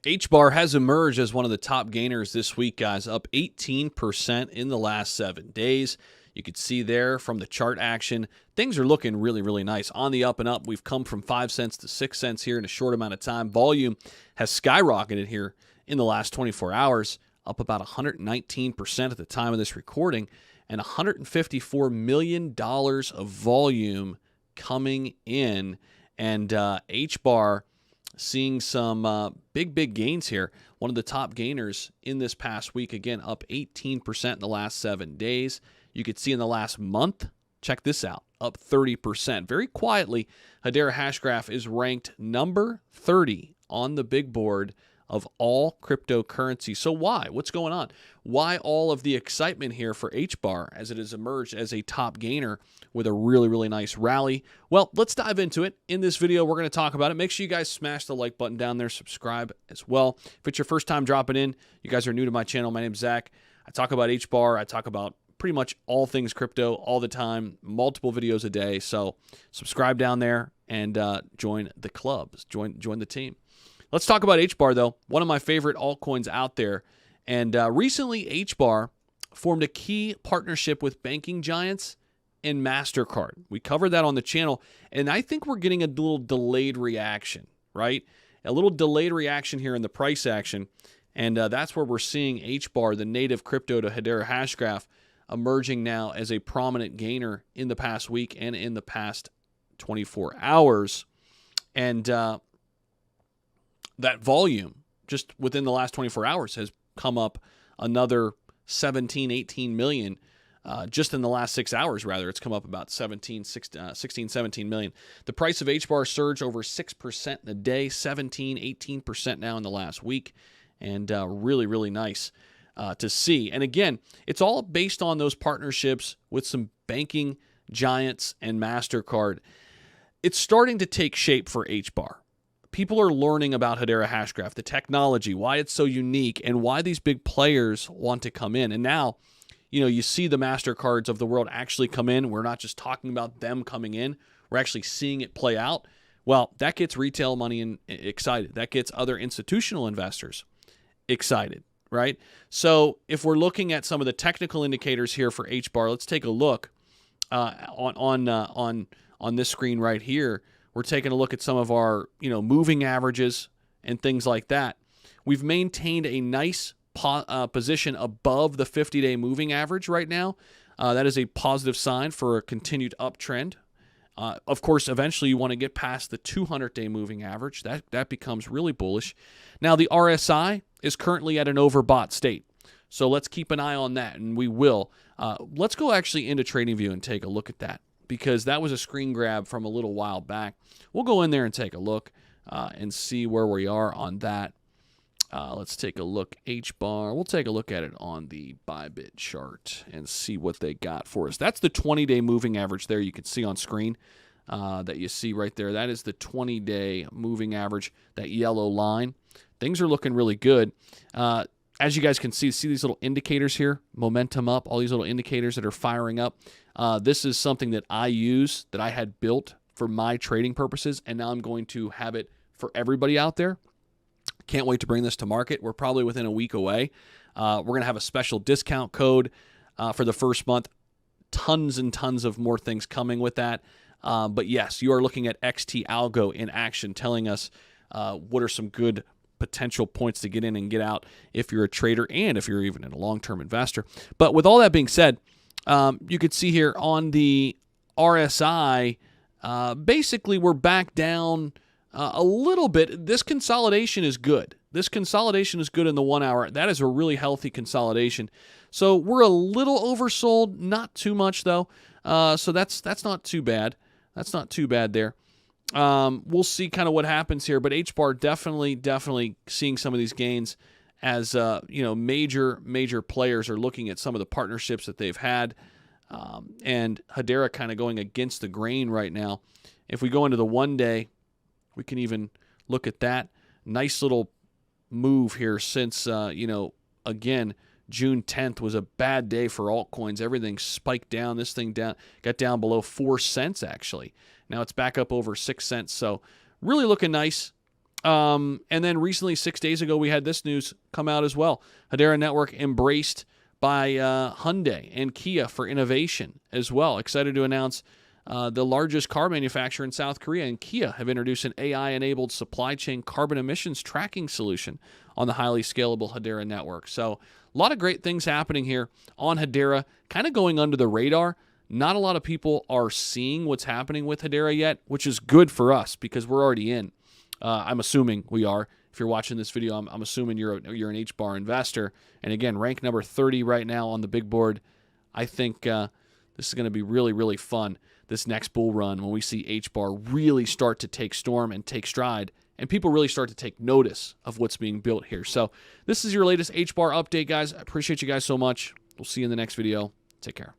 Hbar has emerged as one of the top gainers this week, guys, up 18% in the last 7 days. You could see there from the chart action, things are looking really, really nice. On the up and up, we've come from 5 cents to 6 cents here in a short amount of time. Volume has skyrocketed here in the last 24 hours, up about 119% at the time of this recording, and $154 million of volume coming in. And Hbar seeing some big gains here. One of the top gainers in this past week, again, up 18% in the last 7 days. You could see in the last month, check this out, up 30%. Very quietly, Hedera Hashgraph is ranked number 30 on the big board of all cryptocurrencies. So why? What's going on? Why all of the excitement here for Hbar as it has emerged as a top gainer with a really, really nice rally? Well, let's dive into it. In this video, we're going to talk about it. Make sure you guys smash the like button down there, subscribe as well. If it's your first time dropping in, you guys are new to my channel. My name's Zach. I talk about Hbar. I talk about pretty much all things crypto all the time, multiple videos a day. So subscribe down there and join the clubs, join the team. Let's talk about Hbar, though, one of my favorite altcoins out there. And recently, Hbar formed a key partnership with banking giants and MasterCard. We covered that on the channel, and I think we're getting a little delayed reaction, right? A little delayed reaction here in the price action, and that's where we're seeing Hbar, the native crypto to Hedera Hashgraph, emerging now as a prominent gainer in the past week and in the past 24 hours. And that volume just within the last 24 hours has come up another 17, 18 million. Just in the last 6 hours, rather, it's come up about 16, 17 million. The price of Hbar surged over 6% in a day, 17, 18% now in the last week, and really, really nice to see. And again, it's all based on those partnerships with some banking giants and MasterCard. It's starting to take shape for Hbar. People are learning about Hedera Hashgraph, the technology, why it's so unique, and why these big players want to come in. And now, you see the MasterCards of the world actually come in. We're not just talking about them coming in. We're actually seeing it play out. Well, that gets retail money excited. That gets other institutional investors excited, right? So if we're looking at some of the technical indicators here for Hbar, let's take a look on this screen right here. We're taking a look at some of our, moving averages and things like that. We've maintained a nice position above the 50-day moving average right now. That is a positive sign for a continued uptrend. Of course, eventually you want to get past the 200-day moving average. That becomes really bullish. Now, the RSI is currently at an overbought state. So let's keep an eye on that, and we will. Let's go actually into TradingView and take a look at that, because that was a screen grab from a little while back. We'll go in there and take a look and see where we are on that. Let's take a look. Hbar, we'll take a look at it on the Bybit chart and see what they got for us. That's the 20-day moving average there you can see on screen that you see right there. That is the 20-day moving average, that yellow line. Things are looking really good. As you guys can see these little indicators here, momentum up, all these little indicators that are firing up. This is something that I use, that I had built for my trading purposes, and now I'm going to have it for everybody out there. Can't wait to bring this to market. We're probably within a week away. We're going to have a special discount code for the first month. Tons and tons of more things coming with that. But yes, you are looking at XT Algo in action, telling us what are some good potential points to get in and get out if you're a trader and if you're even a long-term investor. But with all that being said, you could see here on the RSI, basically we're back down a little bit. This consolidation is good. This consolidation is good in the 1 hour. That is a really healthy consolidation. So we're a little oversold, not too much though. So that's not too bad. That's not too bad there. We'll see kind of what happens here, but Hbar definitely seeing some of these gains as major players are looking at some of the partnerships that they've had, and Hedera kind of going against the grain right now. If we go into the 1 day, we can even look at that nice little move here since again, June 10th was a bad day for altcoins. Everything spiked down. This thing got down below 4 cents actually. Now it's back up over 6 cents. So really looking nice. And then recently, 6 days ago, we had this news come out as well. Hedera Network embraced by Hyundai and Kia for innovation as well. Excited to announce the largest car manufacturer in South Korea and Kia have introduced an AI-enabled supply chain carbon emissions tracking solution on the highly scalable Hedera network. So a lot of great things happening here on Hedera, kind of going under the radar. Not a lot of people are seeing what's happening with Hedera yet, which is good for us because we're already in. I'm assuming we are. If you're watching this video, I'm assuming you're an Hbar investor. And again, rank number 30 right now on the big board. I think this is going to be really, really fun this next bull run when we see Hbar really start to take storm and take stride, and people really start to take notice of what's being built here. So this is your latest Hbar update, guys. I appreciate you guys so much. We'll see you in the next video. Take care.